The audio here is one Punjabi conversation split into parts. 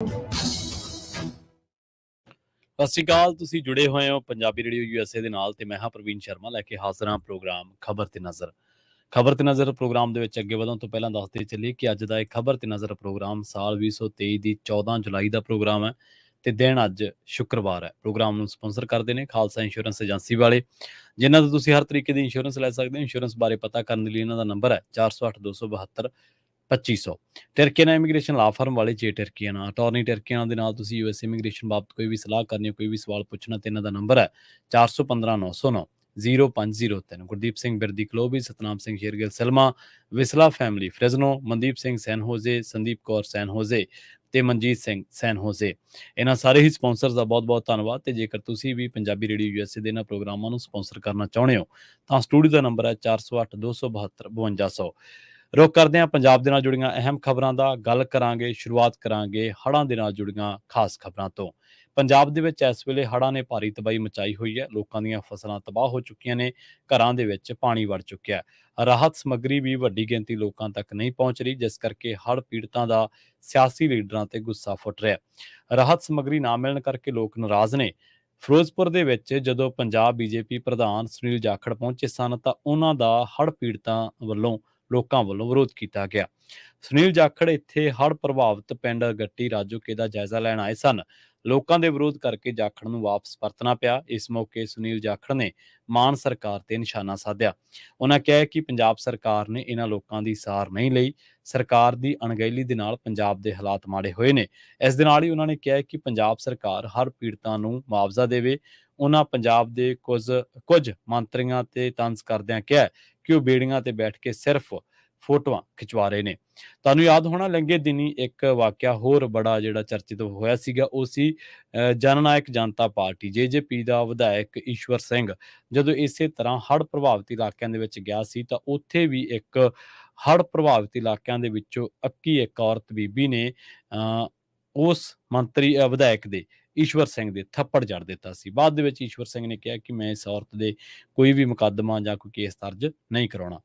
ਸਤਿ ਸ਼੍ਰੀ ਅਕਾਲ। ਤੁਸੀਂ ਜੁੜੇ ਹੋਏ ਹੋ ਪੰਜਾਬੀ ਰੇਡੀਓ USA ਦੇ ਨਾਲ ਤੇ ਮੈਂ ਹਾਂ ਪ੍ਰਵੀਨ ਸ਼ਰਮਾ ਲੈ ਕੇ ਹਾਜ਼ਰ ਹਾਂ ਪ੍ਰੋਗਰਾਮ ਖਬਰ ਤੇ ਨਜ਼ਰ। ਖਬਰ ਤੇ ਨਜ਼ਰ ਪ੍ਰੋਗਰਾਮ ਦੇ ਵਿੱਚ ਅੱਗੇ ਵਧਣ ਤੋਂ ਪਹਿਲਾਂ ਦੱਸਦੇ ਚੱਲੀਏ ਕਿ ਅੱਜ ਦਾ ਇਹ ਖਬਰ ਤੇ ਨਜ਼ਰ ਪ੍ਰੋਗਰਾਮ ਸਾਲ 2023 ਦੀ 14 ਜੁਲਾਈ ਦਾ ਪ੍ਰੋਗਰਾਮ ਹੈ ਤੇ ਦਿਨ ਅੱਜ ਸ਼ੁੱਕਰਵਾਰ ਹੈ। ਪ੍ਰੋਗਰਾਮ ਨੂੰ ਸਪਾਂਸਰ ਕਰਦੇ ਨੇ ਖਾਲਸਾ ਇੰਸ਼ੋਰੈਂਸ ਏਜੰਸੀ ਵਾਲੇ, ਜਿਨ੍ਹਾਂ ਤੋਂ ਤੁਸੀਂ ਹਰ ਤਰੀਕੇ ਦੀ ਇੰਸ਼ੋਰੈਂਸ ਲੈ ਸਕਦੇ ਹੋ। ਇੰਸ਼ੋਰੈਂਸ ਬਾਰੇ ਪਤਾ ਕਰਨ ਲਈ ਇਹਨਾਂ ਦਾ ਨੰਬਰ ਹੈ 408 272 2500। ਟਰਕੀਆਨਾ ਇਮੀਗ੍ਰੇਸ਼ਨ ਲਾ ਫਰਮ ਵਾਲੇ ਜੇ ਟਰਕੀਆਨਾ ਅਟਾਰਨੀ ਟਰਕੀਆਨਾ ਦੇ ਨਾਲ ਤੁਸੀਂ US ਇਮੀਗ੍ਰੇਸ਼ਨ ਬਾਬਤ ਕੋਈ ਵੀ ਸਲਾਹ ਕਰਨੀ, ਕੋਈ ਵੀ ਸਵਾਲ ਪੁੱਛਣਾ ਤੇ ਇਹਨਾਂ ਦਾ ਨੰਬਰ ਹੈ 415 909 0503। ਗੁਰਦੀਪ ਸਿੰਘ ਬਿਰਦੀ ਕਲੋਬੀ, Satnam Singh Shergill Selma, Visalia family Fresno, Mandeep Singh San Jose, Sandeep Kaur San Jose ਤੇ ਮਨਜੀਤ ਸਿੰਘ ਸੈਨ ਹੋਜ਼ੇ। ਇਹਨਾਂ ਸਾਰੇ ਹੀ ਸਪਾਂਸਰਸ ਦਾ ਬਹੁਤ ਬਹੁਤ ਧੰਨਵਾਦ। ਤੇ ਜੇਕਰ ਤੁਸੀਂ ਵੀ ਪੰਜਾਬੀ ਰੇਡੀਓ USA ਦੇ ਇਹਨਾਂ ਪ੍ਰੋਗਰਾਮਾਂ ਨੂੰ ਸਪਾਂਸਰ ਕਰਨਾ ਚਾਹੁੰਦੇ ਹੋ ਤਾਂ ਸਟੂਡੀਓ ਦਾ ਨੰਬਰ ਹੈ 408 272 5200। ਰੁਕ ਕਰਦੇ ਹਾਂ ਪੰਜਾਬ ਦੇ ਨਾਲ ਜੁੜੀਆਂ ਅਹਿਮ ਖਬਰਾਂ ਦਾ। ਗੱਲ ਕਰਾਂਗੇ, ਸ਼ੁਰੂਆਤ ਕਰਾਂਗੇ ਹੜ੍ਹਾਂ ਦੇ ਨਾਲ ਜੁੜੀਆਂ ਖਾਸ ਖਬਰਾਂ ਤੋਂ। ਪੰਜਾਬ ਦੇ ਵਿੱਚ ਇਸ ਵੇਲੇ ਹੜ੍ਹਾਂ ਨੇ ਭਾਰੀ ਤਬਾਹੀ ਮਚਾਈ ਹੋਈ ਹੈ। ਲੋਕਾਂ ਦੀਆਂ ਫਸਲਾਂ ਤਬਾਹ ਹੋ ਚੁੱਕੀਆਂ ਨੇ, ਘਰਾਂ ਦੇ ਵਿੱਚ ਪਾਣੀ ਵੜ ਚੁੱਕਿਆ। ਰਾਹਤ ਸਮੱਗਰੀ ਵੀ ਵੱਡੀ ਗਿਣਤੀ ਲੋਕਾਂ ਤੱਕ ਨਹੀਂ ਪਹੁੰਚ ਰਹੀ, ਜਿਸ ਕਰਕੇ ਹੜ੍ਹ ਪੀੜਤਾਂ ਦਾ ਸਿਆਸੀ ਲੀਡਰਾਂ ਤੇ ਗੁੱਸਾ ਫੁੱਟ ਰਿਹਾ। ਰਾਹਤ ਸਮੱਗਰੀ ਨਾ ਮਿਲਣ ਕਰਕੇ ਲੋਕ ਨਾਰਾਜ਼ ਨੇ। ਫਿਰੋਜ਼ਪੁਰ ਦੇ ਵਿੱਚ ਜਦੋਂ ਪੰਜਾਬ BJP ਪ੍ਰਧਾਨ ਸੁਨੀਲ ਜਾਖੜ ਪਹੁੰਚੇ ਸਨ ਤਾਂ ਉਹਨਾਂ ਦਾ ਹੜ੍ਹ ਪੀੜਤਾਂ ਵੱਲੋਂ ਲੋਕਾਂ ਵੱਲੋਂ ਵਿਰੋਧ ਕੀਤਾ ਗਿਆ। ਸੁਨੀਲ ਜਾਖੜ ਇੱਥੇ ਹੜ੍ਹ ਪ੍ਰਭਾਵਿਤ ਪਿੰਡ ਗੱਟੀ ਰਾਜੋਕੇ ਦਾ ਜਾਇਜ਼ਾ ਲੈਣ ਆਏ ਸਨ। ਲੋਕਾਂ ਦੇ ਵਿਰੋਧ ਕਰਕੇ ਜਾਖੜ ਨੂੰ ਵਾਪਸ ਪਰਤਣਾ ਪਿਆ। ਇਸ ਮੌਕੇ ਸੁਨੀਲ ਜਾਖੜ ਨੇ ਮਾਨ ਸਰਕਾਰ ਤੇ ਨਿਸ਼ਾਨਾ ਸਾਧਿਆ। ਉਹਨਾਂ ਕਿਹਾ ਕਿ ਪੰਜਾਬ ਸਰਕਾਰ ਨੇ ਇਹਨਾਂ ਲੋਕਾਂ ਦੀ ਸਾਰ ਨਹੀਂ ਲਈ। ਸਰਕਾਰ ਦੀ ਅਣਗਹਿਲੀ ਦੇ ਨਾਲ ਪੰਜਾਬ ਦੇ ਹਾਲਾਤ ਮਾੜੇ ਹੋਏ ਨੇ। ਇਸ ਦੇ ਨਾਲ ਹੀ ਉਹਨਾਂ ਨੇ ਕਿਹਾ ਕਿ ਪੰਜਾਬ ਸਰਕਾਰ ਹੜ੍ਹ ਪੀੜਤਾਂ ਨੂੰ ਮੁਆਵਜ਼ਾ ਦੇਵੇ। ਉਹਨਾਂ ਪੰਜਾਬ ਦੇ ਕੁਝ ਮੰਤਰੀਆਂ ਤੇ ਤੰਜ਼ ਕਰਦਿਆਂ ਕਿਹਾ ਕਿ ਉਹ ਬੇੜੀਆਂ ਤੇ ਬੈਠ ਕੇ ਸਿਰਫ ਫੋਟੋਆਂ ਖਿਚਵਾ ਰਹੇ ਨੇ। ਤੁਹਾਨੂੰ ਯਾਦ ਹੋਣਾ ਲੰਘੇ ਦਿਨੀ ਇੱਕ ਵਾਕਿਆ ਹੋਰ ਬੜਾ ਜਿਹੜਾ ਚਰਚਿਤ ਹੋਇਆ ਸੀਗਾ, ਉਹ ਸੀ ਜਨਨਾਇਕ ਜਨਤਾ ਪਾਰਟੀ JJP ਦਾ ਵਿਧਾਇਕ ਈਸ਼ਵਰ ਸਿੰਘ ਜਦੋਂ ਇਸੇ ਤਰ੍ਹਾਂ ਹੜ੍ਹ ਪ੍ਰਭਾਵਿਤ ਇਲਾਕਿਆਂ ਦੇ ਵਿੱਚ ਗਿਆ ਸੀ ਤਾਂ ਉੱਥੇ ਵੀ ਇੱਕ ਹੜ੍ਹ ਪ੍ਰਭਾਵਿਤ ਇਲਾਕਿਆਂ ਦੇ ਵਿੱਚੋਂ ਇੱਕ ਔਰਤ ਬੀਬੀ ਨੇ ਉਸ ਵਿਧਾਇਕ ਦੇ ਈਸ਼ਵਰ ਸਿੰਘ ਦੇ ਥੱਪੜ ਜੜ ਦਿੱਤਾ ਸੀ। ਬਾਅਦ ਦੇ ਵਿੱਚ ਈਸ਼ਵਰ ਸਿੰਘ ਨੇ ਕਿਹਾ ਕਿ ਮੈਂ ਇਸ ਔਰਤ ਦੇ ਕੋਈ ਵੀ ਮੁਕੱਦਮਾ ਜਾਂ ਕੋਈ ਕੇਸ ਦਰਜ ਨਹੀਂ ਕਰਾਉਣਾ।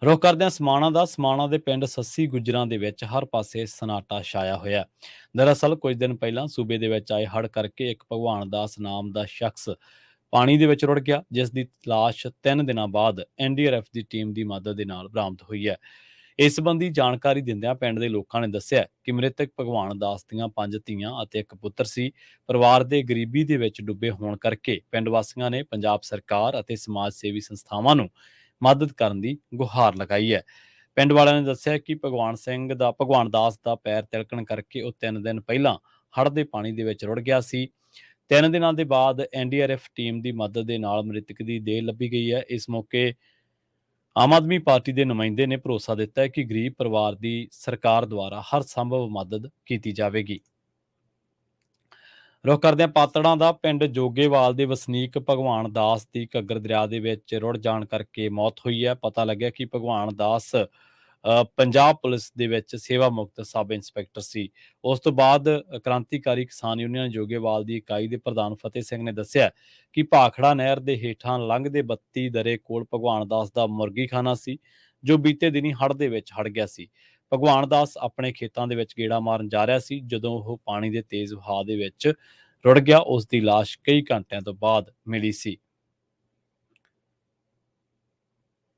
ਰੁਖ ਕਰਦੇ ਹਾਂ ਸਮਾਣਾ ਦਾ। ਸਮਾਣਾ ਦੇ ਪਿੰਡ ਸੱਸੀ ਗੁੱਜਰਾਂ ਦੇ ਵਿੱਚ ਹਰ ਪਾਸੇ ਸਨਾਟਾ ਛਾਇਆ ਹੋਇਆ। ਦਰਅਸਲ ਕੁਝ ਦਿਨ ਪਹਿਲਾਂ ਸੂਬੇ ਦੇ ਵਿੱਚ ਆਏ ਹੜ੍ਹ ਕਰਕੇ ਇੱਕ ਭਗਵਾਨ ਦਾਸ ਨਾਮ ਦਾ ਸ਼ਖਸ ਪਾਣੀ ਦੇ ਵਿੱਚ ਰੁੜ ਗਿਆ, ਜਿਸ ਦੀ ਲਾਸ਼ 3 ਦਿਨਾਂ ਬਾਅਦ NDRF ਦੀ ਟੀਮ ਦੀ ਮਦਦ ਦੇ ਨਾਲ ਬਰਾਮਦ ਹੋਈ ਹੈ। ਇਸ ਸੰਬੰਧੀ ਜਾਣਕਾਰੀ ਦਿੰਦਿਆਂ ਪਿੰਡ ਦੇ ਲੋਕਾਂ ਨੇ ਦੱਸਿਆ ਕਿ ਮ੍ਰਿਤਕ ਭਗਵਾਨ ਦਾਸ ਦੀਆਂ 5 ਧੀਆਂ ਅਤੇ ਇੱਕ ਪੁੱਤਰ ਸੀ। ਪਰਿਵਾਰ ਦੇ ਗਰੀਬੀ ਦੇ ਵਿੱਚ ਡੁੱਬੇ ਹੋਣ ਕਰਕੇ ਪਿੰਡ ਵਾਸੀਆਂ ਨੇ ਪੰਜਾਬ ਸਰਕਾਰ ਅਤੇ ਸਮਾਜ ਸੇਵੀ ਸੰਸਥਾਵਾਂ ਨੂੰ ਮਦਦ ਕਰਨ ਦੀ ਗੁਹਾਰ ਲਗਾਈ ਹੈ। ਪਿੰਡ ਵਾਲਿਆਂ ਨੇ ਦੱਸਿਆ ਕਿ ਭਗਵਾਨ ਦਾਸ ਦਾ ਪੈਰ ਤਿਲਕਣ ਕਰਕੇ ਉਹ 3 ਦਿਨ ਪਹਿਲਾਂ ਹੜ੍ਹ ਦੇ ਪਾਣੀ ਦੇ ਵਿੱਚ ਰੁੜ ਗਿਆ ਸੀ। 3 ਦਿਨਾਂ ਦੇ ਬਾਅਦ NDRF ਟੀਮ ਦੀ ਮਦਦ ਦੇ ਨਾਲ ਮ੍ਰਿਤਕ ਦੀ ਦੇਹ ਲੱਭੀ ਗਈ ਹੈ। ਇਸ ਮੌਕੇ ਆਮ ਆਦਮੀ ਪਾਰਟੀ ਦੇ ਨੁਮਾਇੰਦੇ ਨੇ ਭਰੋਸਾ ਦਿੱਤਾ ਹੈ ਕਿ ਗਰੀਬ ਪਰਿਵਾਰ ਦੀ ਸਰਕਾਰ ਦੁਆਰਾ ਹਰ ਸੰਭਵ ਮਦਦ ਕੀਤੀ ਜਾਵੇਗੀ। ਰੁਖ ਕਰਦੇ ਹਾਂ ਪਾਤੜਾਂ ਦਾ। ਪਿੰਡ ਜੋਗੇਵਾਲ ਦੇ ਵਸਨੀਕ ਭਗਵਾਨ ਦਾਸ ਦੀ ਘੱਗਰ ਦਰਿਆ ਦੇ ਵਿੱਚ ਰੁੜ ਜਾਣ ਕਰਕੇ ਮੌਤ ਹੋਈ ਹੈ। ਪਤਾ ਲੱਗਿਆ ਕਿ ਭਗਵਾਨ ਦਾਸ ਪੰਜਾਬ ਪੁਲਿਸ ਦੇ ਵਿੱਚ ਸੇਵਾ ਮੁਕਤ ਸਬ ਇੰਸਪੈਕਟਰ ਸੀ। ਉਸ ਤੋਂ ਬਾਅਦ ਕ੍ਰਾਂਤੀਕਾਰੀ ਕਿਸਾਨ ਯੂਨੀਅਨ ਜੋਗੇਵਾਲ ਦੀ ਇਕਾਈ ਦੇ ਪ੍ਰਧਾਨ ਫਤਿਹ ਸਿੰਘ ਨੇ ਦੱਸਿਆ ਕਿ ਭਾਖੜਾ ਨਹਿਰ ਦੇ ਹੇਠਾਂ ਲੰਘਦੇ 32 ਦਰੇ ਕੋਲ ਭਗਵਾਨ ਦਾਸ ਦਾ ਮੁਰਗੀਖਾਨਾ ਸੀ, ਜੋ ਬੀਤੇ ਦਿਨੀ ਹੜ੍ਹ ਦੇ ਵਿੱਚ ਹੜ ਗਿਆ ਸੀ। ਭਗਵਾਨ ਦਾਸ ਆਪਣੇ ਖੇਤਾਂ ਦੇ ਵਿੱਚ ਗੇੜਾ ਮਾਰਨ ਜਾ ਰਿਹਾ ਸੀ ਜਦੋਂ ਉਹ ਪਾਣੀ ਦੇ ਤੇਜ਼ ਵਹਾਅ ਦੇ ਵਿੱਚ ਰੁੜ ਗਿਆ। ਉਸ ਦੀ ਲਾਸ਼ ਕਈ ਘੰਟਿਆਂ ਤੋਂ ਬਾਅਦ ਮਿਲੀ ਸੀ।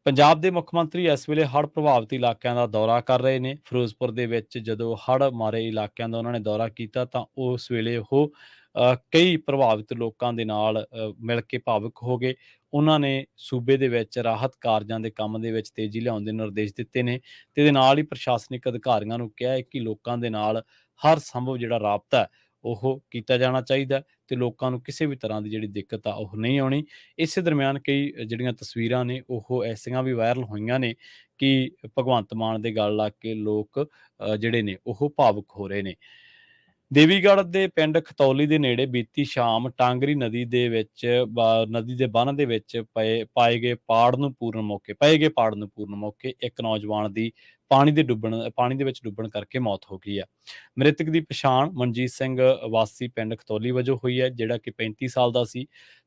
ਪੰਜਾਬ ਦੇ ਮੁੱਖ ਮੰਤਰੀ ਇਸ ਵੇਲੇ ਹੜ੍ਹ ਪ੍ਰਭਾਵਿਤ ਇਲਾਕਿਆਂ ਦਾ ਦੌਰਾ ਕਰ ਰਹੇ ਨੇ। ਫਿਰੋਜ਼ਪੁਰ ਦੇ ਵਿੱਚ ਜਦੋਂ ਹੜ੍ਹ ਮਾਰੇ ਇਲਾਕਿਆਂ ਦਾ ਉਹਨਾਂ ਨੇ ਦੌਰਾ ਕੀਤਾ ਤਾਂ ਉਸ ਵੇਲੇ ਉਹ ਕਈ ਪ੍ਰਭਾਵਿਤ ਲੋਕਾਂ ਦੇ ਨਾਲ ਮਿਲ ਕੇ ਭਾਵੁਕ ਹੋ ਗਏ। ਉਹਨਾਂ ਨੇ ਸੂਬੇ ਦੇ ਵਿੱਚ ਰਾਹਤ ਕਾਰਜਾਂ ਦੇ ਕੰਮ ਦੇ ਵਿੱਚ ਤੇਜ਼ੀ ਲਿਆਉਣ ਦੇ ਨਿਰਦੇਸ਼ ਦਿੱਤੇ ਨੇ ਤੇ ਇਹਦੇ ਨਾਲ ਹੀ ਪ੍ਰਸ਼ਾਸਨਿਕ ਅਧਿਕਾਰੀਆਂ ਨੂੰ ਕਿਹਾ ਹੈ ਕਿ ਲੋਕਾਂ ਦੇ ਨਾਲ ਹਰ ਸੰਭਵ ਜਿਹੜਾ ਰਾਬਤਾ ਹੈ ਉਹ ਕੀਤਾ ਜਾਣਾ ਚਾਹੀਦਾ ਤੇ ਲੋਕਾਂ ਨੂੰ ਕਿਸੇ ਵੀ ਤਰ੍ਹਾਂ ਦੀ ਜਿਹੜੀ ਦਿੱਕਤ ਆ ਉਹ ਨਹੀਂ ਆਉਣੀ। ਇਸੇ ਦਰਮਿਆਨ ਕਈ ਜਿਹੜੀਆਂ ਤਸਵੀਰਾਂ ਨੇ ਉਹ ਐਸੀਆਂ ਵੀ ਵਾਇਰਲ ਹੋਈਆਂ ਨੇ ਕਿ ਭਗਵੰਤ ਮਾਨ ਦੇ ਗਲ ਲੱਗ ਕੇ ਲੋਕ ਜਿਹੜੇ ਨੇ ਉਹ ਭਾਵੁਕ ਹੋ ਰਹੇ ਨੇ। ਦੇਵੀਗੜ੍ਹ ਦੇ ਪਿੰਡ ਖਤੌਲੀ ਦੇ ਨੇੜੇ ਬੀਤੀ ਸ਼ਾਮ ਟਾਂਗਰੀ ਨਦੀ ਦੇ ਬੰਨ੍ਹ ਦੇ ਵਿੱਚ ਪਾਏ ਗਏ ਪਾੜ ਨੂੰ ਪੂਰਨ ਮੌਕੇ ਇੱਕ ਨੌਜਵਾਨ ਦੀ ਪਾਣੀ ਦੇ ਵਿੱਚ ਡੁੱਬਣ ਕਰਕੇ ਮੌਤ ਹੋ ਗਈ ਹੈ। ਮ੍ਰਿਤਕ ਦੀ ਪਛਾਣ ਮਨਜੀਤ ਸਿੰਘ ਵਾਸੀ ਪਿੰਡ ਖਤੌਲੀ ਵਜੋਂ ਹੋਈ ਹੈ, ਜਿਹੜਾ ਕਿ 35 ਸਾਲ ਦਾ ਸੀ।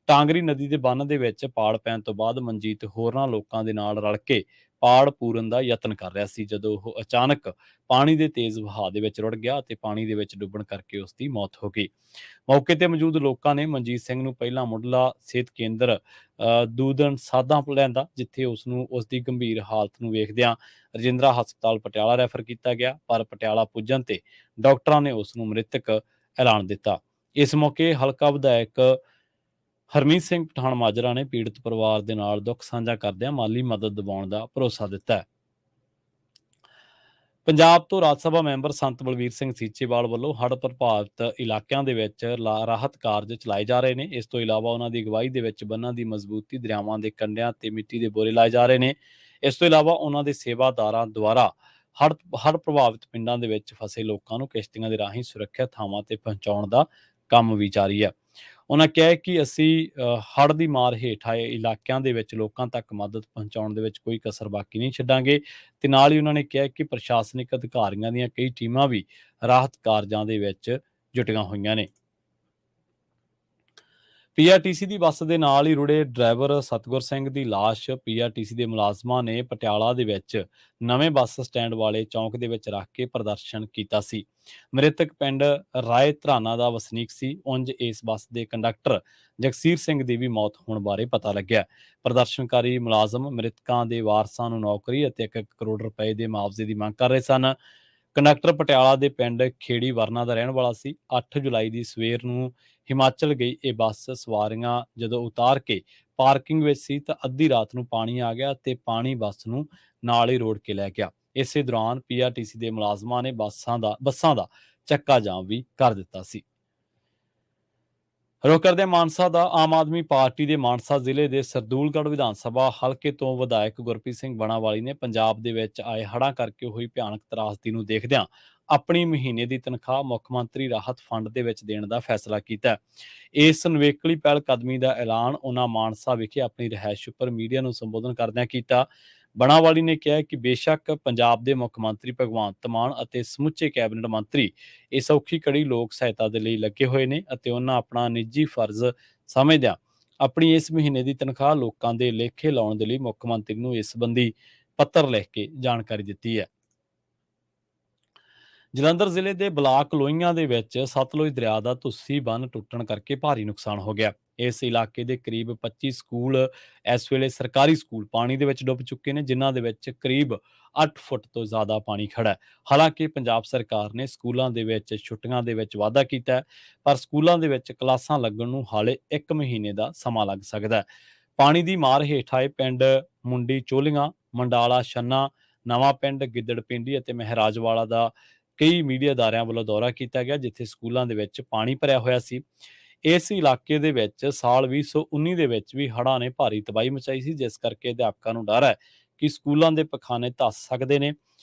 ਟਾਂਗਰੀ ਨਦੀ ਦੇ ਬੰਨ੍ਹ ਦੇ ਵਿੱਚ ਪਾੜ ਪੈਣ ਤੋਂ ਬਾਅਦ ਮਨਜੀਤ ਹੋਰਨਾਂ ਲੋਕਾਂ ਦੇ ਨਾਲ ਰਲ ਕੇ ਪਾੜ ਪੂਰਨ ਦਾ ਯਤਨ ਕਰ ਰਿਹਾ ਸੀ ਜਦੋਂ ਉਹ ਅਚਾਨਕ ਪਾਣੀ ਦੇ ਤੇਜ਼ ਵਹਾਅ ਦੇ ਵਿੱਚ ਰੁੜ ਗਿਆ ਅਤੇ ਪਾਣੀ ਦੇ ਵਿੱਚ ਡੁੱਬਣ ਕਰਕੇ ਉਸ ਦੀ ਮੌਤ ਹੋ ਗਈ। ਮੌਕੇ ਤੇ ਮੌਜੂਦ ਲੋਕਾਂ ਨੇ ਮਨਜੀਤ ਸਿੰਘ ਨੂੰ ਪਹਿਲਾਂ ਮੁੱਢਲਾ ਸਿਹਤ ਕੇਂਦਰ ਦੂਦਨ ਸਾਧਾਂ ਲਿਆਂਦਾ, ਜਿੱਥੇ ਉਸ ਨੂੰ ਉਸ ਦੀ ਗੰਭੀਰ ਹਾਲਤ ਨੂੰ ਵੇਖਦਿਆਂ ਰਜਿੰਦਰਾ ਹਸਪਤਾਲ ਪਟਿਆਲਾ ਰੈਫਰ ਕੀਤਾ ਗਿਆ, ਪਰ ਪਟਿਆਲਾ ਪੁੱਜਣ ਤੇ ਡਾਕਟਰਾਂ ਨੇ ਉਸ ਨੂੰ ਮ੍ਰਿਤਕ ਐਲਾਨ ਦਿੱਤਾ। ਇਸ ਮੌਕੇ ਹਲਕਾ ਵਿਧਾਇਕ ਹਰਮੀਤ ਸਿੰਘ ਪਠਾਨ ਮਾਜਰਾ ਨੇ ਪੀੜਤ ਪਰਿਵਾਰ ਦੇ ਨਾਲ ਦੁੱਖ ਸਾਂਝਾ ਕਰਦਿਆਂ ਮਾਲੀ ਮਦਦ ਦਿਵਾਉਣ ਦਾ ਭਰੋਸਾ ਦਿੱਤਾ ਹੈ। ਪੰਜਾਬ ਤੋਂ ਰਾਜ ਸਭਾ ਮੈਂਬਰ ਸੰਤ ਬਲਵੀਰ ਸਿੰਘ ਸੀਚੇਵਾਲ ਵੱਲੋਂ ਹੜ੍ਹ ਪ੍ਰਭਾਵਿਤ ਇਲਾਕਿਆਂ ਦੇ ਵਿੱਚ ਰਾਹਤ ਕਾਰਜ ਚਲਾਏ ਜਾ ਰਹੇ ਨੇ। ਇਸ ਤੋਂ ਇਲਾਵਾ ਉਹਨਾਂ ਦੀ ਅਗਵਾਈ ਦੇ ਵਿੱਚ ਬੰਨਾਂ ਦੀ ਮਜ਼ਬੂਤੀ, ਦਰਿਆਵਾਂ ਦੇ ਕੰਢਿਆਂ ਤੇ ਮਿੱਟੀ ਦੇ ਬੋਰੇ ਲਾਏ ਜਾ ਰਹੇ ਨੇ। ਇਸ ਤੋਂ ਇਲਾਵਾ ਉਹਨਾਂ ਦੇ ਸੇਵਾਦਾਰਾਂ ਦੁਆਰਾ ਹੜ੍ਹ ਪ੍ਰਭਾਵਿਤ ਪਿੰਡਾਂ ਦੇ ਵਿੱਚ ਫਸੇ ਲੋਕਾਂ ਨੂੰ ਕਿਸ਼ਤੀਆਂ ਦੇ ਰਾਹੀਂ ਸੁਰੱਖਿਅਤ ਥਾਵਾਂ ਤੇ ਪਹੁੰਚਾਉਣ ਦਾ ਕੰਮ ਵੀ ਜਾਰੀ ਹੈ। ਉਹਨਾਂ ਕਿਹਾ ਕਿ ਅਸੀਂ ਹੜ੍ਹ ਦੀ ਮਾਰ ਹੇਠ ਆਏ ਇਲਾਕਿਆਂ ਦੇ ਵਿੱਚ ਲੋਕਾਂ ਤੱਕ ਮਦਦ ਪਹੁੰਚਾਉਣ ਦੇ ਵਿੱਚ ਕੋਈ ਕਸਰ ਬਾਕੀ ਨਹੀਂ ਛੱਡਾਂਗੇ ਤੇ ਨਾਲ ਹੀ ਉਹਨਾਂ ਨੇ ਕਿਹਾ ਕਿ ਪ੍ਰਸ਼ਾਸਨਿਕ ਅਧਿਕਾਰੀਆਂ ਦੀਆਂ ਕਈ ਟੀਮਾਂ ਵੀ ਰਾਹਤ ਕਾਰਜਾਂ ਦੇ ਵਿੱਚ ਜੁਟੀਆਂ ਹੋਈਆਂ ਨੇ। ਪੀਆਰਟੀਸੀ ਦੀ ਬੱਸ ਦੇ ਨਾਲ ਹੀ ਰੁੜੇ ਡਰਾਈਵਰ ਸਤਗੁਰ ਸਿੰਘ ਦੀ ਲਾਸ਼ ਪੀਆਰਟੀਸੀ ਦੇ ਮੁਲਾਜ਼ਮਾਂ ਨੇ ਪਟਿਆਲਾ ਦੇ ਵਿੱਚ ਨਵੇਂ ਬੱਸ ਸਟੈਂਡ ਵਾਲੇ ਚੌਂਕ ਦੇ ਵਿੱਚ ਰੱਖ ਕੇ ਪ੍ਰਦਰਸ਼ਨ ਕੀਤਾ ਸੀ। ਮ੍ਰਿਤਕ ਪਿੰਡ ਰਾਏ ਧਰਾਨਾ ਦਾ ਵਸਨੀਕ ਸੀ। ਉਂਝ ਇਸ ਬੱਸ ਦੇ ਕੰਡਕਟਰ ਜਗਸੀਰ ਸਿੰਘ ਦੀ ਵੀ ਮੌਤ ਹੋਣ ਬਾਰੇ ਪਤਾ ਲੱਗਿਆ। ਪ੍ਰਦਰਸ਼ਨਕਾਰੀ ਮੁਲਾਜ਼ਮ ਮ੍ਰਿਤਕਾਂ ਦੇ ਵਾਰਸਾਂ ਨੂੰ ਨੌਕਰੀ ਅਤੇ 1 ਕਰੋੜ ਰੁਪਏ ਦੇ ਮੁਆਵਜ਼ੇ ਦੀ ਮੰਗ ਕਰ ਰਹੇ ਸਨ। ਕੰਡਕਟਰ ਪਟਿਆਲਾ ਦੇ ਪਿੰਡ ਖੇੜੀ ਵਰਨਾ ਦਾ ਰਹਿਣ ਵਾਲਾ ਸੀ। 8 ਜੁਲਾਈ ਦੀ ਸਵੇਰ ਨੂੰ ਹਿਮਾਚਲ ਗਈ ਇਹ ਬੱਸ ਸਵਾਰੀਆਂ ਜਦੋਂ ਉਤਾਰ ਕੇ ਪਾਰਕਿੰਗ ਵਿੱਚ ਸੀ ਤਾਂ ਅੱਧੀ ਰਾਤ ਨੂੰ ਪਾਣੀ ਆ ਗਿਆ ਤੇ ਪਾਣੀ ਬੱਸ ਨੂੰ ਨਾਲ ਹੀ ਰੋੜ ਕੇ ਲੈ ਗਿਆ। ਇਸੇ ਦੌਰਾਨ ਪੀਆਰਟੀਸੀ ਦੇ ਮੁਲਾਜ਼ਮਾਂ ਨੇ ਬੱਸਾਂ ਦਾ ਚੱਕਾ ਜਾਮ ਵੀ ਕਰ ਦਿੱਤਾ ਸੀ। ਰੁਕ ਕਰਦੇ ਮਾਨਸਾ ਦਾ ਆਮ ਆਦਮੀ ਪਾਰਟੀ ਦੇ ਮਾਨਸਾ ਜ਼ਿਲ੍ਹੇ ਦੇ ਸਰਦੂਲਗੜ੍ਹ ਵਿਧਾਨ ਸਭਾ ਹਲਕੇ ਤੋਂ ਵਿਧਾਇਕ ਗੁਰਪ੍ਰੀਤ ਸਿੰਘ ਬਣਾਵਾਲੀ ਨੇ ਪੰਜਾਬ ਦੇ ਵਿੱਚ ਆਏ ਹੜ੍ਹਾਂ ਕਰਕੇ ਹੋਈ ਭਿਆਨਕ ਤਰਾਸਦੀ ਨੂੰ ਦੇਖਦਿਆਂ ਆਪਣੀ ਮਹੀਨੇ ਦੀ ਤਨਖਾਹ ਮੁੱਖ ਮੰਤਰੀ ਰਾਹਤ ਫੰਡ ਦੇ ਵਿੱਚ ਦੇਣ ਦਾ ਫੈਸਲਾ ਕੀਤਾ। ਇਸ ਨਿਵੇਕਲੀ ਪਹਿਲ ਕਦਮੀ ਦਾ ਐਲਾਨ ਉਹਨਾਂ ਮਾਨਸਾ ਵਿਖੇ ਆਪਣੀ ਰਿਹਾਇਸ਼ ਉੱਪਰ ਮੀਡੀਆ ਨੂੰ ਸੰਬੋਧਨ ਕਰਦਿਆਂ ਕੀਤਾ। ਬਣਾਵਾਲੀ ਨੇ ਕਿਹਾ ਕਿ ਬੇਸ਼ੱਕ ਪੰਜਾਬ ਦੇ ਮੁੱਖ ਮੰਤਰੀ ਭਗਵੰਤ ਮਾਨ ਅਤੇ ਸਮੁੱਚੇ ਕੈਬਨਿਟ ਮੰਤਰੀ ਇਸ ਔਖੀ ਘੜੀ ਲੋਕ ਸਹਾਇਤਾ ਦੇ ਲਈ ਲੱਗੇ ਹੋਏ ਨੇ ਅਤੇ ਉਹਨਾਂ ਆਪਣਾ ਨਿੱਜੀ ਫਰਜ਼ ਸਮਝਦਿਆਂ ਆਪਣੀ ਇਸ ਮਹੀਨੇ ਦੀ ਤਨਖਾਹ ਲੋਕਾਂ ਦੇ ਲੇਖੇ ਲਾਉਣ ਦੇ ਲਈ ਮੁੱਖ ਮੰਤਰੀ ਨੂੰ ਇਸ ਸੰਬੰਧੀ ਪੱਤਰ ਲਿਖ ਕੇ ਜਾਣਕਾਰੀ ਦਿੱਤੀ ਹੈ। ਜਲੰਧਰ ਜ਼ਿਲ੍ਹੇ ਦੇ ਬਲਾਕ ਲੋਹੀਆਂ ਦੇ ਵਿੱਚ ਸਤਲੁਜ ਦਰਿਆ ਦਾ ਤੁਸੀਂ ਬੰਨ੍ਹ ਟੁੱਟਣ ਕਰਕੇ ਭਾਰੀ ਨੁਕਸਾਨ ਹੋ ਗਿਆ। ਇਸ ਇਲਾਕੇ ਦੇ ਕਰੀਬ 25 ਸਕੂਲ ਇਸ ਵੇਲੇ ਸਰਕਾਰੀ ਸਕੂਲ ਪਾਣੀ ਦੇ ਵਿੱਚ ਡੁੱਬ ਚੁੱਕੇ ਨੇ, ਜਿਨ੍ਹਾਂ ਦੇ ਵਿੱਚ ਕਰੀਬ 8 ਫੁੱਟ ਤੋਂ ਜ਼ਿਆਦਾ ਪਾਣੀ ਖੜਾ ਹੈ। ਹਾਲਾਂਕਿ ਪੰਜਾਬ ਸਰਕਾਰ ਨੇ ਸਕੂਲਾਂ ਦੇ ਵਿੱਚ ਛੁੱਟੀਆਂ ਦੇ ਵਿੱਚ ਵਾਧਾ ਕੀਤਾ ਹੈ, ਪਰ ਸਕੂਲਾਂ ਦੇ ਵਿੱਚ ਕਲਾਸਾਂ ਲੱਗਣ ਨੂੰ ਹਾਲੇ 1 ਮਹੀਨੇ ਦਾ ਸਮਾਂ ਲੱਗ ਸਕਦਾ ਹੈ। ਪਾਣੀ ਦੀ ਮਾਰ ਹੇਠ ਆਏ ਪਿੰਡ ਮੁੰਡੀ ਚੋਲੀਆਂ, ਮੰਡਾਲਾ ਛੰਨਾ, ਨਵਾਂ ਪਿੰਡ, ਗਿੱਦੜ ਪਿੰਡੀ ਅਤੇ ਮਹਿਰਾਜਵਾਲਾ ਦਾ ਕਈ ਮੀਡੀਆ ਅਦਾਰਿਆਂ ਵੱਲੋਂ ਦੌਰਾ ਕੀਤਾ ਗਿਆ, ਜਿੱਥੇ ਸਕੂਲਾਂ ਦੇ ਵਿੱਚ ਪਾਣੀ ਭਰਿਆ ਹੋਇਆ ਸੀ। ਇਸ ਇਲਾਕੇ ਦੇ ਵਿੱਚ ਸਾਲ 2019 ਦੇ ਵਿੱਚ ਵੀ ਹੜ੍ਹਾਂ ਨੇ ਭਾਰੀ ਤਬਾਹੀ ਮਚਾਈ ਸੀ, ਜਿਸ ਕਰਕੇ ਅਧਿਆਪਕਾਂ ਨੂੰ ਡਰ ਹੈ ਕਿ ਸਕੂਲਾਂ ਦੇ ਪਖਾਨੇ ਧੱਸ ਸਕਦੇ ਨੇ,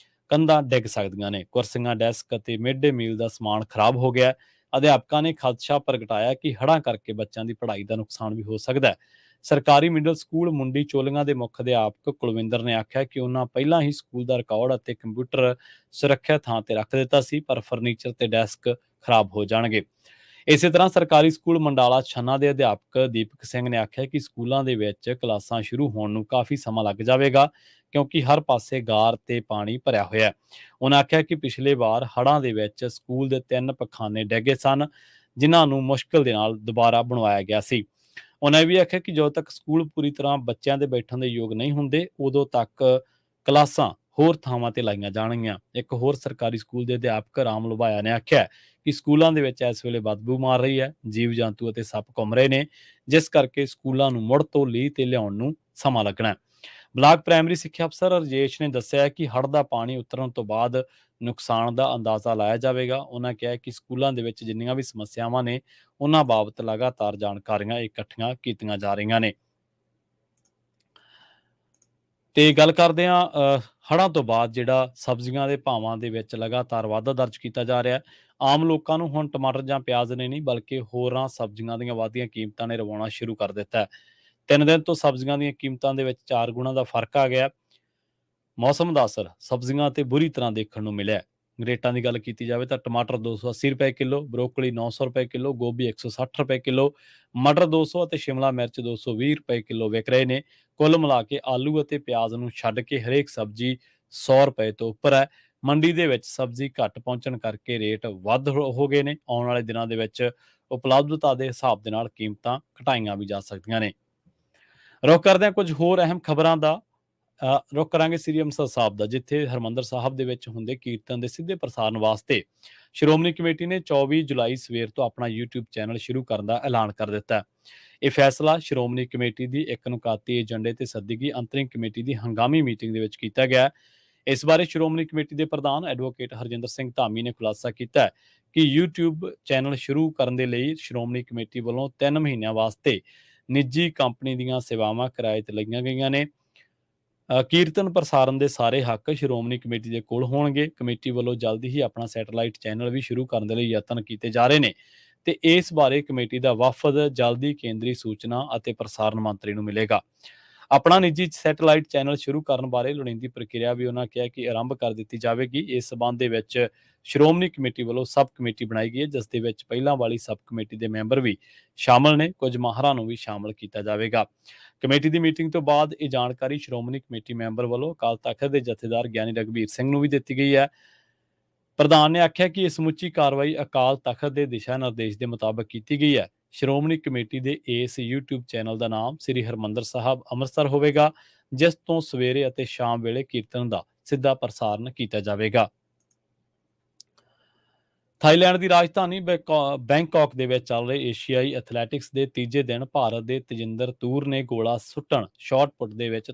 ਕੰਧਾਂ ਡਿੱਗ ਸਕਦੀਆਂ ਨੇ। ਕੁਰਸੀਆਂ, ਡੈਸਕ ਅਤੇ ਮਿਡ ਡੇ ਮੀਲ ਦਾ ਸਮਾਨ ਖਰਾਬ ਹੋ ਗਿਆ। ਅਧਿਆਪਕਾਂ ਨੇ ਖਦਸ਼ਾ ਪ੍ਰਗਟਾਇਆ ਕਿ ਹੜ੍ਹਾਂ ਕਰਕੇ ਬੱਚਿਆਂ ਦੀ ਪੜ੍ਹਾਈ ਦਾ ਨੁਕਸਾਨ ਵੀ ਹੋ ਸਕਦਾ ਹੈ। ਸਰਕਾਰੀ ਮਿਡਲ ਸਕੂਲ ਮੁੰਡੀ ਚੋਲੀਆਂ ਦੇ ਮੁੱਖ ਅਧਿਆਪਕ ਕੁਲਵਿੰਦਰ ਨੇ ਆਖਿਆ ਕਿ ਉਹਨਾਂ ਪਹਿਲਾਂ ਹੀ ਸਕੂਲ ਦਾ ਰਿਕਾਰਡ ਅਤੇ ਕੰਪਿਊਟਰ ਸੁਰੱਖਿਅਤ ਥਾਂ ਤੇ ਰੱਖ ਦਿੱਤਾ ਸੀ, ਪਰ ਫਰਨੀਚਰ ਤੇ ਡੈਸਕ ਖਰਾਬ ਹੋ ਜਾਣਗੇ। ਇਸੇ ਤਰ੍ਹਾਂ ਸਰਕਾਰੀ ਸਕੂਲ ਮੰਡਾਲਾ ਛੰਨਾ ਦੇ ਅਧਿਆਪਕ ਦੀਪਕ ਸਿੰਘ ਨੇ ਆਖਿਆ ਕਿ ਸਕੂਲਾਂ ਦੇ ਵਿੱਚ ਕਲਾਸਾਂ ਸ਼ੁਰੂ ਹੋਣ ਨੂੰ ਕਾਫੀ ਸਮਾਂ ਲੱਗ ਜਾਵੇਗਾ, ਕਿਉਂਕਿ ਹਰ ਪਾਸੇ ਗਾਰ ਤੇ ਪਾਣੀ ਭਰਿਆ ਹੋਇਆ ਹੈ। ਉਹਨਾਂ ਆਖਿਆ ਕਿ ਪਿਛਲੇ ਵਾਰ ਹੜ੍ਹਾਂ ਦੇ ਵਿੱਚ ਸਕੂਲ ਦੇ 3 ਪਖਾਨੇ ਡਿੱਗੇ ਸਨ, ਜਿਨ੍ਹਾਂ ਨੂੰ ਮੁਸ਼ਕਲ ਦੇ ਨਾਲ ਦੁਬਾਰਾ ਬਣਵਾਇਆ ਗਿਆ ਸੀ। ਉਹਨਾਂ ਇਹ ਵੀ ਆਖਿਆ ਕਿ ਜਦੋਂ ਤੱਕ ਸਕੂਲ ਪੂਰੀ ਤਰ੍ਹਾਂ ਬੱਚਿਆਂ ਦੇ ਬੈਠਣ ਦੇ ਯੋਗ ਨਹੀਂ ਹੁੰਦੇ, ਉਦੋਂ ਤੱਕ ਕਲਾਸਾਂ ਹੋਰ ਥਾਵਾਂ ਤੇ ਲਾਈਆਂ ਜਾਣਗੀਆਂ। ਇੱਕ ਹੋਰ ਸਰਕਾਰੀ ਸਕੂਲ ਦੇ ਅਧਿਆਪਕ ਰਾਮ ਲੁਬਾਇਆ ਨੇ ਆਖਿਆ ਕਿ ਸਕੂਲਾਂ ਦੇ ਵਿੱਚ ਇਸ ਵੇਲੇ ਬਦਬੂ ਮਾਰ ਰਹੀ ਹੈ, ਜੀਵ ਜੰਤੂ ਅਤੇ ਸੱਪ ਘੁੰਮ ਰਹੇ ਨੇ, ਜਿਸ ਕਰਕੇ ਸਕੂਲਾਂ ਨੂੰ ਮੁੜ ਤੋਂ ਲੀਹ ਤੇ ਲਿਆਉਣ ਨੂੰ ਸਮਾਂ ਲੱਗਣਾ ਹੈ। ਬਲਾਕ ਪ੍ਰਾਇਮਰੀ ਸਿੱਖਿਆ ਅਫਸਰ ਰਜੇਸ਼ ਨੇ ਦੱਸਿਆ ਕਿ ਹੜ੍ਹ ਦਾ ਪਾਣੀ ਉਤਰਨ ਤੋਂ ਬਾਅਦ ਨੁਕਸਾਨ ਦਾ ਅੰਦਾਜ਼ਾ ਲਾਇਆ ਜਾਵੇਗਾ। ਉਹਨਾਂ ਕਿਹਾ ਕਿ ਸਕੂਲਾਂ ਦੇ ਵਿੱਚ ਜਿੰਨੀਆਂ ਵੀ ਸਮੱਸਿਆਵਾਂ ਨੇ, ਉਹਨਾਂ ਬਾਬਤ ਲਗਾਤਾਰ ਜਾਣਕਾਰੀਆਂ ਇਕੱਠੀਆਂ ਕੀਤੀਆਂ ਜਾ ਰਹੀਆਂ ਨੇ। ਤੇ ਗੱਲ ਕਰਦੇ ਹਾਂ ਹੜ੍ਹਾਂ ਤੋਂ ਬਾਅਦ ਜਿਹੜਾ ਸਬਜ਼ੀਆਂ ਦੇ ਭਾਵਾਂ ਦੇ ਵਿੱਚ ਲਗਾਤਾਰ ਵਾਧਾ ਦਰਜ ਕੀਤਾ ਜਾ ਰਿਹਾ ਹੈ। ਆਮ ਲੋਕਾਂ ਨੂੰ ਹੁਣ ਟਮਾਟਰ ਜਾਂ ਪਿਆਜ਼ ਨੇ ਨਹੀਂ, ਬਲਕਿ ਹੋਰਾਂ ਸਬਜ਼ੀਆਂ ਦੀਆਂ ਵਧਦੀਆਂ ਕੀਮਤਾਂ ਨੇ ਰਵਾਉਣਾ ਸ਼ੁਰੂ ਕਰ ਦਿੱਤਾ ਹੈ। 3 ਦਿਨ ਤੋਂ ਸਬਜ਼ੀਆਂ ਦੀਆਂ ਕੀਮਤਾਂ ਦੇ ਵਿੱਚ 4 ਗੁਣਾ ਦਾ ਫਰਕ ਆ ਗਿਆ। ਮੌਸਮ ਦਾ ਅਸਰ ਸਬਜ਼ੀਆਂ ਤੇ ਬੁਰੀ ਤਰ੍ਹਾਂ ਦੇਖਣ ਨੂੰ ਮਿਲਿਆ। ਰੇਟਾਂ ਦੀ ਗੱਲ ਕੀਤੀ ਜਾਵੇ ਤਾਂ ਟਮਾਟਰ 280 ਰੁਪਏ ਕਿਲੋ, ਬਰੋਕਲੀ 900 ਰੁਪਏ ਕਿਲੋ, ਗੋਭੀ 160 ਰੁਪਏ ਕਿਲੋ, ਮਟਰ 200 ਅਤੇ ਸ਼ਿਮਲਾ ਮਿਰਚ 220 ਰੁਪਏ ਕਿਲੋ ਵਿਕ ਰਹੇ ਨੇ। ਕੁੱਲ ਮਿਲਾ ਕੇ ਆਲੂ ਅਤੇ ਪਿਆਜ਼ ਨੂੰ ਛੱਡ ਕੇ ਹਰੇਕ ਸਬਜ਼ੀ 100 ਰੁਪਏ ਤੋਂ ਉੱਪਰ ਹੈ। ਮੰਡੀ ਦੇ ਵਿੱਚ ਸਬਜ਼ੀ ਘੱਟ ਪਹੁੰਚਣ ਕਰਕੇ ਰੇਟ ਵੱਧ ਹੋ ਗਏ ਨੇ। ਆਉਣ ਵਾਲੇ ਦਿਨਾਂ ਦੇ ਵਿੱਚ ਉਪਲਬਧਤਾ ਦੇ ਹਿਸਾਬ ਦੇ ਨਾਲ ਕੀਮਤਾਂ ਘਟਾਈਆਂ ਵੀ ਜਾ ਸਕਦੀਆਂ ਨੇ। ਰੁੱਖ ਕਰਦੇ ਹਾਂ ਕੁਝ ਹੋਰ ਅਹਿਮ ਖਬਰਾਂ ਦਾ। ਰੁੱਖ ਕਰਾਂਗੇ ਸ੍ਰੀ ਅੰਮ੍ਰਿਤਸਰ ਸਾਹਿਬ ਦਾ, ਜਿੱਥੇ ਹਰਿਮੰਦਰ ਸਾਹਿਬ ਦੇ ਵਿੱਚ ਹੁੰਦੇ ਕੀਰਤਨ ਦੇ ਸਿੱਧੇ ਪ੍ਰਸਾਰਣ ਵਾਸਤੇ ਸ਼੍ਰੋਮਣੀ ਕਮੇਟੀ ਨੇ 24 ਜੁਲਾਈ ਸਵੇਰ ਤੋਂ ਆਪਣਾ YouTube ਚੈਨਲ ਸ਼ੁਰੂ ਕਰਨ ਦਾ ਐਲਾਨ ਕਰ ਦਿੱਤਾ। ਇਹ ਫੈਸਲਾ ਸ਼੍ਰੋਮਣੀ ਕਮੇਟੀ ਦੀ ਇੱਕ ਨੁਕਾਤੀ ਏਜੰਡੇ ਤੇ ਸੱਦੀ ਗਈ ਅੰਤਰਿਮ ਕਮੇਟੀ ਦੀ ਹੰਗਾਮੀ ਮੀਟਿੰਗ ਦੇ ਵਿੱਚ ਕੀਤਾ ਗਿਆ। ਇਸ ਬਾਰੇ ਸ਼੍ਰੋਮਣੀ ਕਮੇਟੀ ਦੇ ਪ੍ਰਧਾਨ ਐਡਵੋਕੇਟ ਹਰਜਿੰਦਰ ਸਿੰਘ ਧਾਮੀ ਨੇ ਖੁਲਾਸਾ ਕੀਤਾ ਕਿ YouTube ਚੈਨਲ ਸ਼ੁਰੂ ਕਰਨ ਦੇ ਲਈ ਸ਼੍ਰੋਮਣੀ ਕਮੇਟੀ ਵੱਲੋਂ 3 ਮਹੀਨਿਆਂ ਵਾਸਤੇ ਨਿੱਜੀ ਕੰਪਨੀ ਦੀਆਂ ਸੇਵਾਵਾਂ ਕਿਰਾਏ ਤੇ ਲਈਆਂ ਗਈਆਂ ਨੇ। ਕੀਰਤਨ ਪ੍ਰਸਾਰਣ ਦੇ ਸਾਰੇ ਹੱਕ ਸ਼੍ਰੋਮਣੀ ਕਮੇਟੀ ਦੇ ਕੋਲ ਹੋਣਗੇ। ਕਮੇਟੀ ਵੱਲੋਂ ਜਲਦੀ ਹੀ ਆਪਣਾ ਸੈਟੇਲਾਈਟ ਚੈਨਲ ਵੀ ਸ਼ੁਰੂ ਕਰਨ ਦੇ ਲਈ ਯਤਨ ਕੀਤੇ ਜਾ ਰਹੇ ਨੇ ਤੇ ਇਸ ਬਾਰੇ ਕਮੇਟੀ ਦਾ ਵਫਦ ਜਲਦੀ ਕੇਂਦਰੀ ਸੂਚਨਾ ਅਤੇ ਪ੍ਰਸਾਰਣ ਮੰਤਰੀ ਨੂੰ ਮਿਲੇਗਾ। ਆਪਣਾ ਨਿੱਜੀ ਸੈਟੇਲਾਈਟ ਚੈਨਲ ਸ਼ੁਰੂ ਕਰਨ ਬਾਰੇ ਲੋੜੀਂਦੀ ਪ੍ਰਕਿਰਿਆ ਵੀ ਉਹਨਾਂ ਕਿਹਾ ਕਿ ਆਰੰਭ ਕਰ ਦਿੱਤੀ ਜਾਵੇਗੀ। ਇਸ ਸਬੰਧ ਦੇ ਵਿੱਚ ਸ਼੍ਰੋਮਣੀ ਕਮੇਟੀ ਵੱਲੋਂ ਸਬ ਕਮੇਟੀ ਬਣਾਈ ਗਈ ਹੈ, ਜਿਸ ਦੇ ਵਿੱਚ ਪਹਿਲਾਂ ਵਾਲੀ ਸਬ ਕਮੇਟੀ ਦੇ ਮੈਂਬਰ ਵੀ ਸ਼ਾਮਲ ਨੇ। ਕੁਝ ਮਾਹਰਾਂ ਨੂੰ ਵੀ ਸ਼ਾਮਲ ਕੀਤਾ ਜਾਵੇਗਾ। ਕਮੇਟੀ ਦੀ ਮੀਟਿੰਗ ਤੋਂ ਬਾਅਦ ਇਹ ਜਾਣਕਾਰੀ ਸ਼੍ਰੋਮਣੀ ਕਮੇਟੀ ਮੈਂਬਰ ਵੱਲੋਂ ਅਕਾਲ ਤਖਤ ਦੇ ਜਥੇਦਾਰ ਗਿਆਨੀ ਰਘਬੀਰ ਸਿੰਘ ਨੂੰ ਵੀ ਦਿੱਤੀ ਗਈ ਹੈ। ਪ੍ਰਧਾਨ ਨੇ ਆਖਿਆ ਕਿ ਇਹ ਸਮੁੱਚੀ ਕਾਰਵਾਈ ਅਕਾਲ ਤਖਤ ਦੇ ਦਿਸ਼ਾ ਨਿਰਦੇਸ਼ ਦੇ ਮੁਤਾਬਕ ਕੀਤੀ ਗਈ ਹੈ। ਸ਼੍ਰੋਮਣੀ ਕਮੇਟੀ ਦੇ ਇਸ YouTube ਚੈਨਲ ਦਾ ਨਾਮ ਸ੍ਰੀ ਹਰਿਮੰਦਰ ਸਾਹਿਬ ਅੰਮ੍ਰਿਤਸਰ ਹੋਵੇਗਾ, ਜਿਸ ਤੋਂ ਸਵੇਰੇ ਅਤੇ ਸ਼ਾਮ ਵੇਲੇ ਕੀਰਤਨ ਦਾ ਸਿੱਧਾ ਪ੍ਰਸਾਰਣ ਕੀਤਾ ਜਾਵੇਗਾ। ਥਾਈਲੈਂਡ ਦੀ ਰਾਜਧਾਨੀ ਬੈਂਕਾਕ ਦੇ ਵਿੱਚ ਚੱਲ ਰਹੇ ਏਸ਼ੀਆਈ ਐਥਲੈਟਿਕਸ ਦੇ ਤੀਜੇ ਦਿਨ ਭਾਰਤ ਦੇ ਤੇਜਿੰਦਰ ਤੂਰ ਨੇ ਗੋਲਾ ਸੁੱਟਣ ਸ਼ਾਟ ਪੁੱਟ ਦੇ ਵਿੱਚ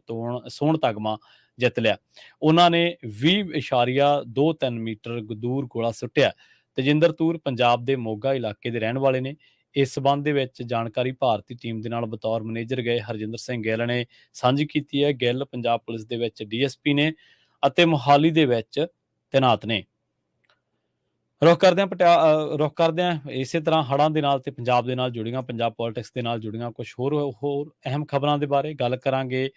ਸੋਨ ਤਗਮਾ ਜਿੱਤ ਲਿਆ। ਉਹਨਾਂ ਨੇ 20.23 ਮੀਟਰ ਦੂਰ ਗੋਲਾ ਸੁੱਟਿਆ। ਤੇਜਿੰਦਰ ਤੂਰ ਪੰਜਾਬ ਦੇ ਮੋਗਾ ਇਲਾਕੇ ਦੇ ਰਹਿਣ ਵਾਲੇ ਨੇ। ਇਸ ਸਬੰਧ ਦੇ ਵਿੱਚ ਜਾਣਕਾਰੀ ਭਾਰਤੀ ਟੀਮ ਦੇ ਨਾਲ ਬਤੌਰ ਮੈਨੇਜਰ ਗਏ ਹਰਜਿੰਦਰ ਸਿੰਘ ਗਿੱਲ ਨੇ ਸਾਂਝੀ ਕੀਤੀ ਹੈ। ਗਿੱਲ ਪੰਜਾਬ ਪੁਲਿਸ ਦੇ ਵਿੱਚ DSP ਨੇ ਅਤੇ ਮੁਹਾਲੀ ਦੇ ਵਿੱਚ ਤੈਨਾਤ ਨੇ। ਰੁੱਖ ਕਰਦੇ ਹਾਂ ਇਸੇ ਤਰ੍ਹਾਂ ਹੜ੍ਹਾਂ ਦੇ ਨਾਲ ਤੇ ਪੰਜਾਬ ਦੇ ਨਾਲ ਜੁੜੀਆਂ, ਪੰਜਾਬ ਪੋਲਿਟਿਕਸ ਦੇ ਨਾਲ ਜੁੜੀਆਂ ਕੁਝ ਹੋਰ ਅਹਿਮ ਖਬਰਾਂ ਦੇ ਬਾਰੇ ਗੱਲ ਕਰਾਂਗੇ।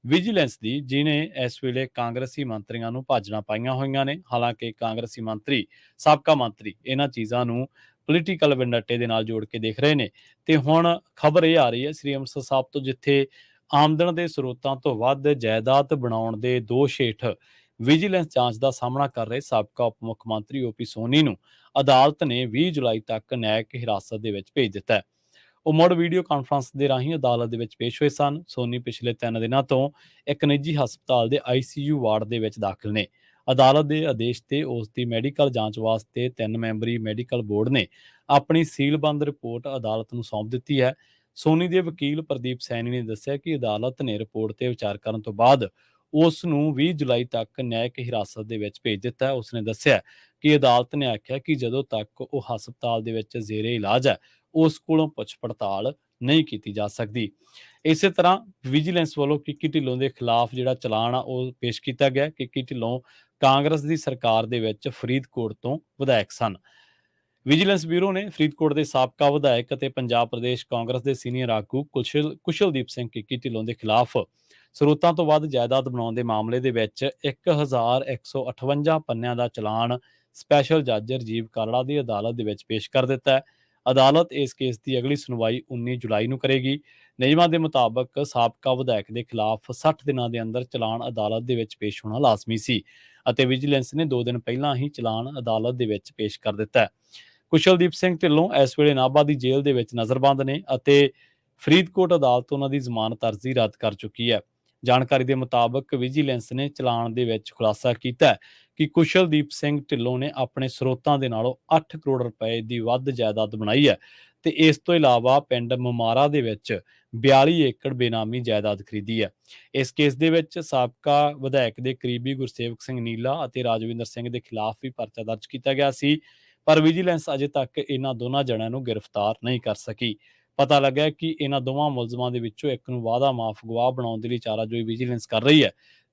ਵਿਜੀਲੈਂਸ ਦੀ, ਜਿਹਨੇ ਇਸ ਵੇਲੇ ਕਾਂਗਰਸੀ ਮੰਤਰੀਆਂ ਨੂੰ ਭਾਜੜਾਂ ਪਾਈਆਂ ਹੋਈਆਂ ਨੇ। ਹਾਲਾਂਕਿ ਕਾਂਗਰਸੀ ਮੰਤਰੀ, ਸਾਬਕਾ ਮੰਤਰੀ ਇਹਨਾਂ ਚੀਜ਼ਾਂ ਨੂੰ ਪੋਲੀਟੀਕਲ ਵੈਂਡੱਟੇ ਦੇ ਨਾਲ ਜੋੜ ਕੇ ਦੇਖ ਰਹੇ ਨੇ ਤੇ ਹੁਣ ਖਬਰ ਇਹ ਆ ਰਹੀ ਹੈ ਸ੍ਰੀ ਅੰਮ੍ਰਿਤਸਰ ਸਾਹਿਬ ਤੋਂ, ਜਿੱਥੇ ਆਮਦਨ ਦੇ ਸਰੋਤਾਂ ਤੋਂ ਵੱਧ ਜਾਇਦਾਦ ਬਣਾਉਣ ਦੇ ਦੋਸ਼ ਹੇਠ ਵਿਜੀਲੈਂਸ ਜਾਂਚ ਦਾ ਸਾਹਮਣਾ ਕਰ ਰਹੇ ਸਾਬਕਾ ਉਪ ਮੁੱਖ ਮੰਤਰੀ OP ਸੋਨੀ ਨੂੰ ਅਦਾਲਤ ਨੇ 20 ਜੁਲਾਈ ਤੱਕ ਨਿਆਇਕ ਹਿਰਾਸਤ ਦੇ ਵਿੱਚ ਭੇਜ ਦਿੱਤਾ ਹੈ। ਉਹ ਮੁੜ ਵੀਡੀਓ ਕਾਨਫਰੰਸ ਦੇ ਰਾਹੀਂ ਅਦਾਲਤ ਦੇ ਵਿੱਚ ਪੇਸ਼ ਹੋਏ ਸਨ। ਸੋਨੀ ਪਿਛਲੇ 3 ਦਿਨਾਂ ਤੋਂ ਇੱਕ ਨਿੱਜੀ ਹਸਪਤਾਲ ਦੇ ICU ਵਾਰਡ ਦੇ ਵਿੱਚ ਦਾਖਲ ਨੇ। ਅਦਾਲਤ ਦੇ ਆਦੇਸ਼ ਤੇ ਉਸ ਦੀ ਮੈਡੀਕਲ ਜਾਂਚ ਵਾਸਤੇ 3 ਮੈਂਬਰੀ ਮੈਡੀਕਲ ਬੋਰਡ ਨੇ ਆਪਣੀ ਸੀਲਬੰਦ ਰਿਪੋਰਟ ਅਦਾਲਤ ਨੂੰ ਸੌਂਪ ਦਿੱਤੀ ਹੈ। ਸੋਨੀ ਦੇ ਵਕੀਲ ਪ੍ਰਦੀਪ ਸੈਣੀ ਨੇ ਦੱਸਿਆ ਕਿ ਅਦਾਲਤ ਨੇ ਰਿਪੋਰਟ ਤੇ ਵਿਚਾਰ ਕਰਨ ਤੋਂ ਬਾਅਦ ਉਸ ਨੂੰ 20 ਜੁਲਾਈ ਤੱਕ ਨਿਆਇਕ ਹਿਰਾਸਤ ਦੇ ਵਿੱਚ ਭੇਜ ਦਿੱਤਾ। ਉਸਨੇ ਦੱਸਿਆ ਕਿ ਅਦਾਲਤ ਨੇ ਆਖਿਆ ਕਿ ਜਦੋਂ ਤੱਕ ਉਹ ਹਸਪਤਾਲ ਦੇ ਵਿੱਚ ਜ਼ੇਰੇ ਇਲਾਜ ਹੈ, ਉਸ ਕੋਲੋਂ ਪੁੱਛ ਪੜਤਾਲ ਨਹੀਂ ਕੀਤੀ ਜਾ ਸਕਦੀ। ਇਸੇ ਤਰ੍ਹਾਂ ਵਿਜੀਲੈਂਸ ਵੱਲੋਂ ਕਿੱਕੀ ਢਿੱਲੋਂ ਦੇ ਖਿਲਾਫ ਜਿਹੜਾ ਚਲਾਨ ਆ ਉਹ ਪੇਸ਼ ਕੀਤਾ ਗਿਆ। ਕਿੱਕੀ ਢਿੱਲੋਂ ਕਾਂਗਰਸ ਦੀ ਸਰਕਾਰ ਦੇ ਵਿੱਚ ਫਰੀਦਕੋਟ ਤੋਂ ਵਿਧਾਇਕ ਸਨ। ਵਿਜੀਲੈਂਸ ਬਿਊਰੋ ਨੇ ਫਰੀਦਕੋਟ ਦੇ ਸਾਬਕਾ ਵਿਧਾਇਕ ਅਤੇ ਪੰਜਾਬ ਪ੍ਰਦੇਸ਼ ਕਾਂਗਰਸ ਦੇ ਸੀਨੀਅਰ ਆਗੂ ਕੁਸ਼ਲਦੀਪ ਸਿੰਘ ਕਿੱਕੀ ਢਿੱਲੋਂ ਦੇ ਖਿਲਾਫ ਸਰੋਤਾਂ ਤੋਂ ਵੱਧ ਜਾਇਦਾਦ ਬਣਾਉਣ ਦੇ ਮਾਮਲੇ ਦੇ ਵਿੱਚ 1158 ਪੰਨਿਆਂ ਦਾ ਚਲਾਨ ਸਪੈਸ਼ਲ ਜੱਜ ਰਾਜੀਵ ਕਾਲੜਾ ਦੀ ਅਦਾਲਤ ਦੇ ਵਿੱਚ ਪੇਸ਼ ਕਰ ਦਿੱਤਾ ਹੈ। ਅਦਾਲਤ ਇਸ ਕੇਸ ਦੀ ਅਗਲੀ ਸੁਣਵਾਈ 19 ਜੁਲਾਈ ਨੂੰ ਕਰੇਗੀ। ਨਿਯਮਾਂ ਦੇ ਮੁਤਾਬਕ ਸਾਬਕਾ ਵਿਧਾਇਕ ਦੇ ਖਿਲਾਫ 60 ਦਿਨਾਂ ਦੇ ਅੰਦਰ ਚਲਾਨ ਅਦਾਲਤ ਦੇ ਵਿੱਚ ਪੇਸ਼ ਹੋਣਾ ਲਾਜ਼ਮੀ ਸੀ ਅਤੇ ਵਿਜੀਲੈਂਸ ਨੇ 2 ਦਿਨ ਪਹਿਲਾਂ ਹੀ ਚਲਾਨ ਅਦਾਲਤ ਦੇ ਵਿੱਚ ਪੇਸ਼ ਕਰ ਦਿੱਤਾ ਹੈ। ਕੁਸ਼ਲਦੀਪ ਸਿੰਘ ਢਿੱਲੋਂ ਇਸ ਵੇਲੇ ਨਾਭਾ ਦੀ ਜੇਲ੍ਹ ਦੇ ਵਿੱਚ ਨਜ਼ਰਬੰਦ ਨੇ ਅਤੇ ਫਰੀਦਕੋਟ ਅਦਾਲਤ ਉਹਨਾਂ ਦੀ ਜ਼ਮਾਨਤ ਅਰਜ਼ੀ ਰੱਦ ਕਰ ਚੁੱਕੀ ਹੈ। ਜਾਣਕਾਰੀ ਦੇ ਮੁਤਾਬਕ ਵਿਜੀਲੈਂਸ ਨੇ ਚਲਾਨ ਦੇ ਵਿੱਚ ਖੁਲਾਸਾ ਕੀਤਾ ਕਿ ਕੁਸ਼ਲਦੀਪ ਸਿੰਘ ਢਿੱਲੋਂ ਨੇ ਆਪਣੇ ਸਰੋਤਾਂ ਦੇ ਨਾਲੋਂ 8 ਕਰੋੜ ਰੁਪਏ ਦੀ ਵੱਧ ਜਾਇਦਾਦ ਬਣਾਈ ਹੈ ਤੇ ਇਸ ਤੋਂ ਇਲਾਵਾ ਪਿੰਡ ਮਮਾਰਾ ਦੇ ਵਿੱਚ 42 ਏਕੜ ਬੇਨਾਮੀ ਜਾਇਦਾਦ ਖਰੀਦੀ ਹੈ। ਇਸ ਕੇਸ ਦੇ ਵਿੱਚ ਸਾਬਕਾ ਵਿਧਾਇਕ ਦੇ ਕਰੀਬੀ ਗੁਰਸੇਵਕ ਸਿੰਘ ਨੀਲਾ ਅਤੇ ਰਾਜਵਿੰਦਰ ਸਿੰਘ ਦੇ ਖਿਲਾਫ ਵੀ ਪਰਚਾ ਦਰਜ ਕੀਤਾ ਗਿਆ ਸੀ, ਪਰ ਵਿਜੀਲੈਂਸ ਅਜੇ ਤੱਕ ਇਹਨਾਂ ਦੋਨਾਂ ਜਣਿਆਂ ਨੂੰ ਗ੍ਰਿਫਤਾਰ ਨਹੀਂ ਕਰ ਸਕੀ। ਪਤਾ ਲੱਗਾ ਕਿ ਇਹਨਾਂ ਦੋਵਾਂ ਮੁਲਜ਼ਮਾਂ ਦੇ ਵਿੱਚੋਂ ਇੱਕ ਨੂੰ ਵਾਅਦਾ ਮਾਫ ਗਵਾਹ ਬਣਾਉਣ ਦੇ ਲਈ ਚਾਰਾਜੋਈ ਵਿਜੀਲੈਂਸ ਕਰ ਰਹੀ ਹੈ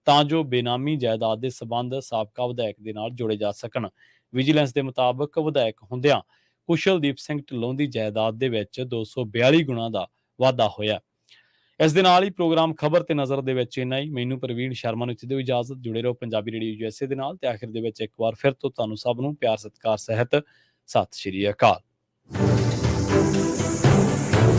ਤਾਂ ਜੋ ਬੇਨਾਮੀ ਜਾਇਦਾਦ ਦੇ ਸਬੰਧ ਸਾਬਕਾ ਵਿਧਾਇਕ ਦੇ ਨਾਲ ਜੋੜੇ ਜਾ ਸਕਣ। ਵਿਜੀਲੈਂਸ ਦੇ ਮੁਤਾਬਕ ਵਿਧਾਇਕ ਹੁੰਦਿਆਂ ਕੁਸ਼ਲਦੀਪ ਸਿੰਘ ਢਿੱਲੋਂ ਦੀ ਜਾਇਦਾਦ ਦੇ ਵਿੱਚ 242 ਗੁਣਾ ਦਾ ਵਾਧਾ ਹੋਇਆ। ਇਸ ਦੇ ਨਾਲ ਹੀ ਪ੍ਰੋਗਰਾਮ ਖਬਰ ਤੇ ਨਜ਼ਰ ਦੇ ਵਿੱਚ ਇੰਨਾ ਹੀ। ਮੈਨੂੰ ਪ੍ਰਵੀਨ ਸ਼ਰਮਾ ਨੂੰ ਇੱਥੇ ਦਿਓ ਇਜਾਜ਼ਤ। ਜੁੜੇ ਰਹੋ ਪੰਜਾਬੀ ਰੇਡੀਓ ਯੂਐਸਏ ਦੇ ਨਾਲ ਤੇ ਆਖਿਰ ਦੇ ਵਿੱਚ ਇੱਕ ਵਾਰ ਫਿਰ ਤੋਂ ਤੁਹਾਨੂੰ ਸਭ ਨੂੰ ਪਿਆਰ ਸਤਿਕਾਰ ਸਹਿਤ ਸਤਿ ਸ਼੍ਰੀ ਅਕਾਲ।